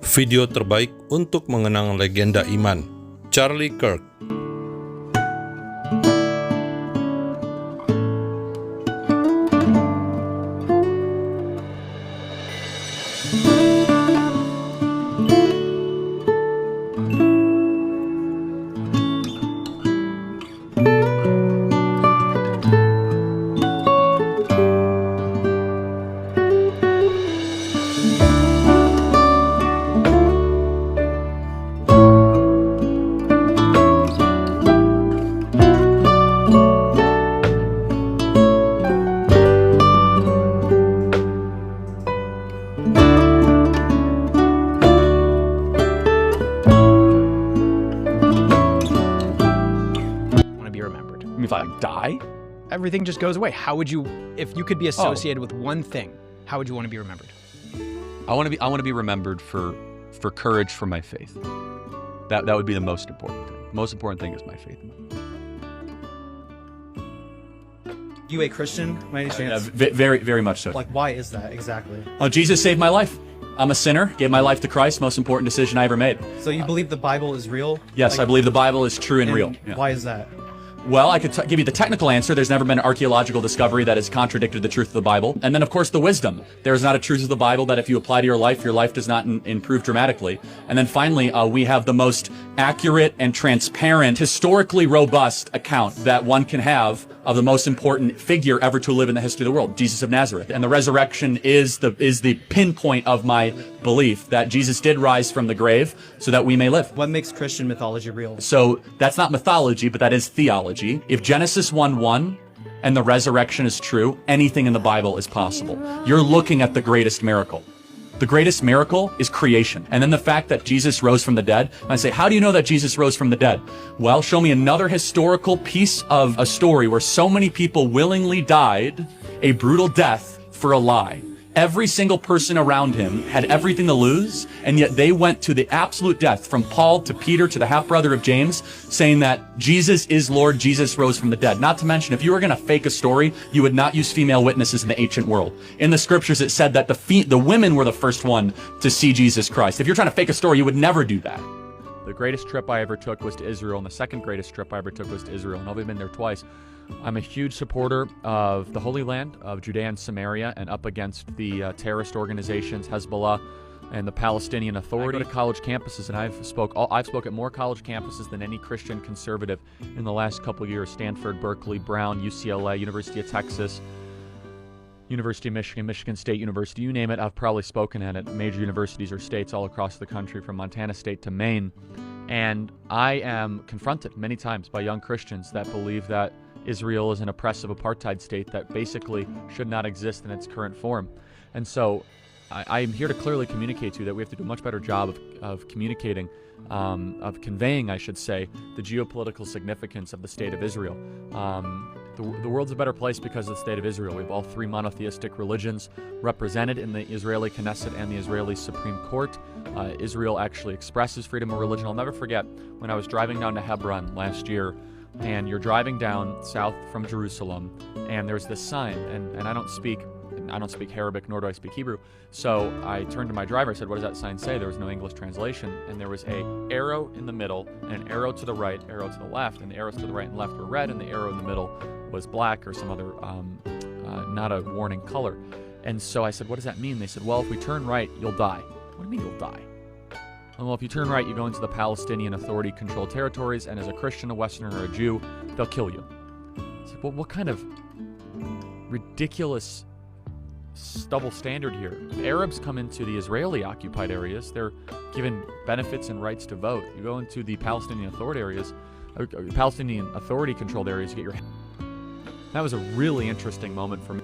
Video terbaik untuk mengenang legenda Iman, Charlie Kirk. If I die, everything just goes away. How would you, if you could be associated with one thing, how would you want to be remembered? I want to be remembered for courage for my faith. That would be the most important thing. The most important thing is my faith. You a Christian by any chance? Very much so. Like, why is that exactly? Oh, Jesus saved my life. I'm a sinner, gave my life to Christ, most important decision I ever made. So you believe the Bible is real? Yes, I believe the Bible is true and real. Yeah. Why is that? Well, I could give you the technical answer. There's never been an archaeological discovery that has contradicted the truth of the Bible. And then, of course, the wisdom. There is not a truth of the Bible that if you apply to your life does not improve dramatically. And then finally, we have the most accurate and transparent, historically robust account that one can have of the most important figure ever to live in the history of the world, Jesus of Nazareth. And the resurrection is the pinpoint of my belief that Jesus did rise from the grave so that we may live. What makes Christian mythology real? So that's not mythology, but that is theology. If Genesis 1:1 and the resurrection is true, anything in the Bible is possible. You're looking at the greatest miracle. The greatest miracle is creation. And then the fact that Jesus rose from the dead. And I say, how do you know that Jesus rose from the dead? Well, show me another historical piece of a story where so many people willingly died a brutal death for a lie. Every single person around him had everything to lose, and yet they went to the absolute death, from Paul to Peter to the half-brother of James, saying that Jesus is Lord, Jesus rose from the dead. Not to mention, if you were going to fake a story, you would not use female witnesses in the ancient world. In the scriptures, it said that the women were the first one to see Jesus Christ. If you're trying to fake a story, you would never do that. The greatest trip I ever took was to Israel, and the second greatest trip I ever took was to Israel, and I've been there twice. I'm a huge supporter of the Holy Land, of Judea and Samaria, and up against the terrorist organizations, Hezbollah, and the Palestinian Authority. I go to college campuses, and I've spoke at more college campuses than any Christian conservative in the last couple of years. Stanford, Berkeley, Brown, UCLA, University of Texas, University of Michigan, Michigan State University, you name it, I've probably spoken at major universities or states all across the country, from Montana State to Maine. And I am confronted many times by young Christians that believe that Israel is an oppressive apartheid state that basically should not exist in its current form. And so I am here to clearly communicate to you that we have to do a much better job of communicating, of conveying, I should say, the geopolitical significance of the state of Israel. The world's a better place because of the state of Israel. We have all three monotheistic religions represented in the Israeli Knesset and the Israeli Supreme Court. Israel actually expresses freedom of religion. I'll never forget when I was driving down to Hebron last year, and you're driving down south from Jerusalem, and there's this sign, and I don't speak Arabic, nor do I speak Hebrew. So I turned to my driver, I said, what does that sign say? There was no English translation, and there was an arrow in the middle, and an arrow to the right, arrow to the left, and the arrows to the right and left were red, and the arrow in the middle was black or some other, not a warning color. And so I said, what does that mean? They said, well, if we turn right, you'll die. What do you mean you'll die? Well, if you turn right, you go into the Palestinian Authority-controlled territories, and as a Christian, a Westerner, or a Jew, they'll kill you. I said, well, what kind of ridiculous double standard here? If Arabs come into the Israeli-occupied areas, they're given benefits and rights to vote. You go into the Palestinian Authority-controlled areas, you get your... That was a really interesting moment for me.